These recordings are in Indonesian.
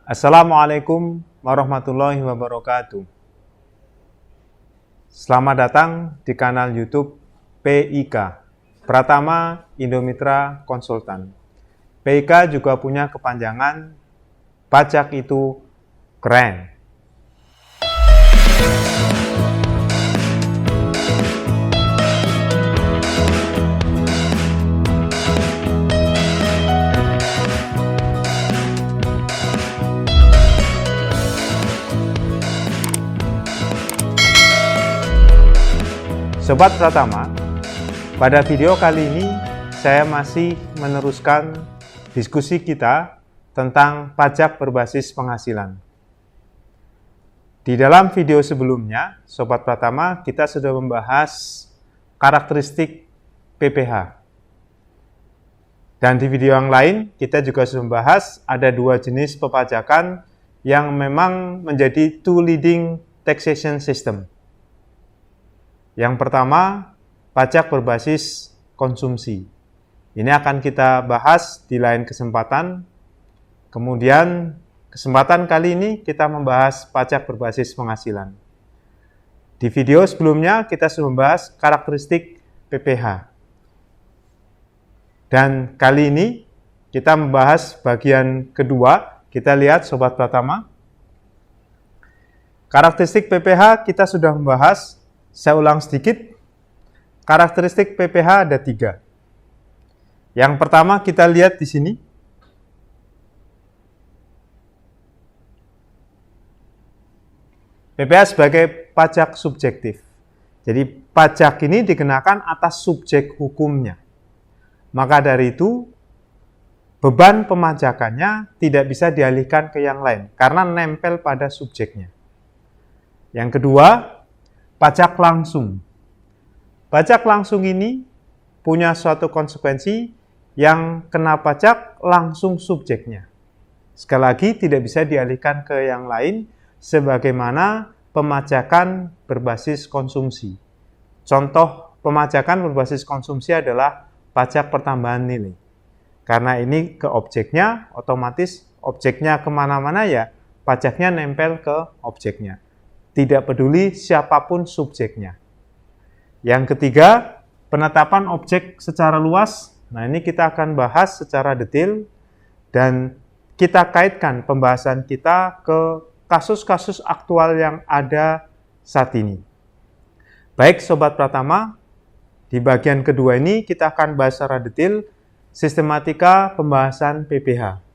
Assalamualaikum warahmatullahi wabarakatuh. Selamat datang di kanal YouTube PIK, Pratama Indomitra Konsultan. PIK juga punya kepanjangan pajak itu keren. Sobat Pratama, pada video kali ini saya masih meneruskan diskusi kita tentang pajak berbasis penghasilan. Di dalam video sebelumnya, Sobat Pratama, kita sudah membahas karakteristik PPh. Dan di video yang lain, kita juga sudah membahas ada dua jenis pepajakan yang memang menjadi two leading taxation system. Yang pertama, pajak berbasis konsumsi. Ini akan kita bahas di lain kesempatan. Kemudian, kesempatan kali ini kita membahas pajak berbasis penghasilan. Di video sebelumnya, kita sudah membahas karakteristik PPh. Dan kali ini, kita membahas bagian kedua. Kita lihat, Sobat Pratama. Karakteristik PPh kita sudah membahas. Saya ulang sedikit, karakteristik PPh ada 3. Yang pertama kita lihat di sini. PPh sebagai pajak subjektif. Jadi pajak ini dikenakan atas subjek hukumnya. Maka dari itu, beban pemajakannya tidak bisa dialihkan ke yang lain, karena nempel pada subjeknya. Yang kedua, pajak langsung. Pajak langsung ini punya suatu konsekuensi yang kena pajak langsung subjeknya. Sekali lagi tidak bisa dialihkan ke yang lain sebagaimana pemajakan berbasis konsumsi. Contoh pemajakan berbasis konsumsi adalah pajak pertambahan nilai. Karena ini ke objeknya, otomatis objeknya kemana-mana ya pajaknya nempel ke objeknya. Tidak peduli siapapun subjeknya. Yang ketiga, penetapan objek secara luas. Nah, ini kita akan bahas secara detail dan kita kaitkan pembahasan kita ke kasus-kasus aktual yang ada saat ini. Baik, Sobat Pratama, di bagian kedua ini kita akan bahas secara detail sistematika pembahasan PPh.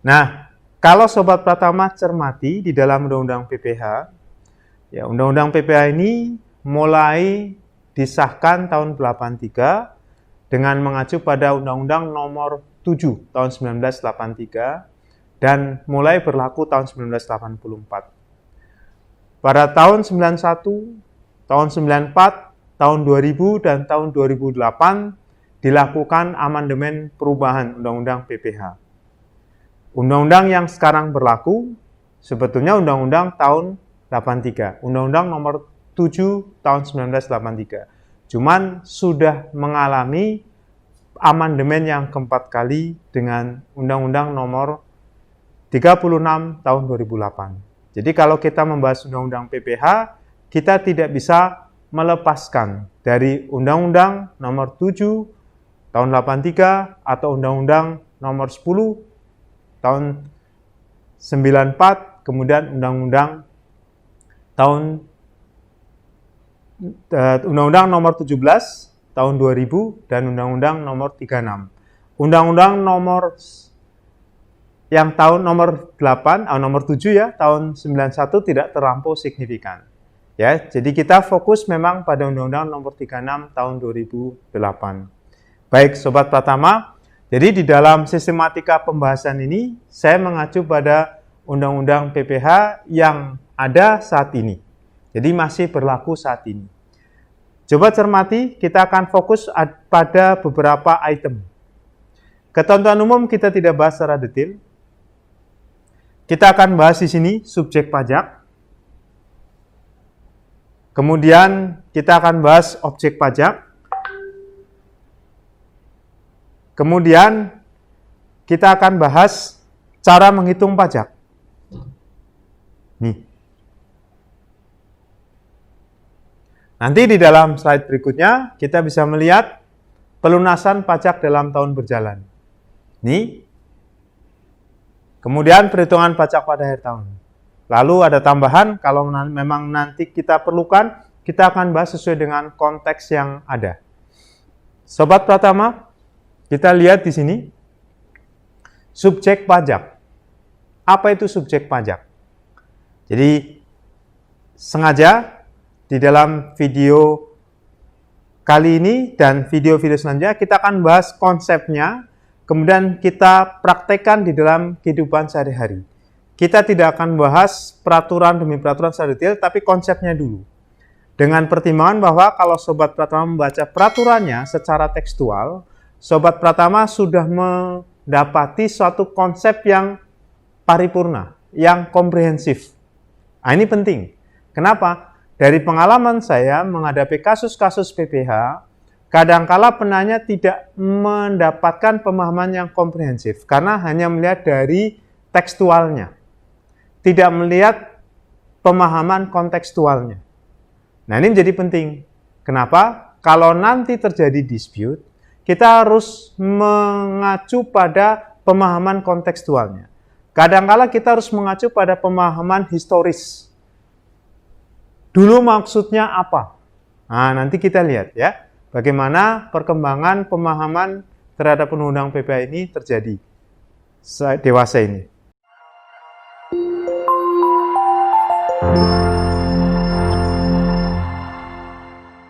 Nah, kalau Sobat Pratama cermati di dalam Undang-Undang PPh, ya Undang-Undang PPh ini mulai disahkan tahun 83 dengan mengacu pada Undang-Undang Nomor 7 tahun 1983 dan mulai berlaku tahun 1984. Pada tahun 91, tahun 94, tahun 2000 dan tahun 2008 dilakukan amandemen perubahan Undang-Undang PPh. Undang-undang yang sekarang berlaku sebetulnya Undang-Undang tahun 83, Undang-Undang Nomor 7 tahun 1983. Cuman sudah mengalami amandemen yang keempat kali dengan Undang-Undang Nomor 36 tahun 2008. Jadi kalau kita membahas Undang-Undang PPh, kita tidak bisa melepaskan dari Undang-Undang Nomor 7 tahun 83 atau Undang-Undang Nomor 10 tahun 94, kemudian Undang-Undang Nomor 17 tahun 2000 dan Undang-Undang Nomor 36. Undang-Undang nomor yang tahun nomor 8 nomor 7 ya, tahun 91 tidak terlampau signifikan. Ya, jadi kita fokus memang pada Undang-Undang Nomor 36 tahun 2008. Baik, Sobat Pratama, jadi di dalam sistematika pembahasan ini, saya mengacu pada Undang-Undang PPh yang ada saat ini. Jadi masih berlaku saat ini. Coba cermati, kita akan fokus pada beberapa item. Ketentuan umum kita tidak bahas secara detail. Kita akan bahas di sini subjek pajak. Kemudian kita akan bahas objek pajak. Kemudian kita akan bahas cara menghitung pajak. Nih. Nanti di dalam slide berikutnya kita bisa melihat pelunasan pajak dalam tahun berjalan. Nih. Kemudian perhitungan pajak pada akhir tahun. Lalu ada tambahan, kalau memang nanti kita perlukan, kita akan bahas sesuai dengan konteks yang ada. Sobat Pratama, kita lihat di sini, subjek pajak. Apa itu subjek pajak? Jadi, sengaja di dalam video kali ini dan video-video selanjutnya, kita akan bahas konsepnya, kemudian kita praktekkan di dalam kehidupan sehari-hari. Kita tidak akan bahas peraturan demi peraturan secara detail, tapi konsepnya dulu. Dengan pertimbangan bahwa kalau Sobat Pratama membaca peraturannya secara tekstual, Sobat Pratama sudah mendapati suatu konsep yang paripurna, yang komprehensif. Nah, ini penting. Kenapa? Dari pengalaman saya menghadapi kasus-kasus PPH, kadangkala penanya tidak mendapatkan pemahaman yang komprehensif karena hanya melihat dari tekstualnya, tidak melihat pemahaman kontekstualnya. Nah, ini menjadi penting. Kenapa? Kalau nanti terjadi dispute, kita harus mengacu pada pemahaman kontekstualnya. Kadangkala kita harus mengacu pada pemahaman historis. Dulu maksudnya apa? Nah, nanti kita lihat ya. Bagaimana perkembangan pemahaman terhadap undang-undang PPH ini terjadi dewasa ini.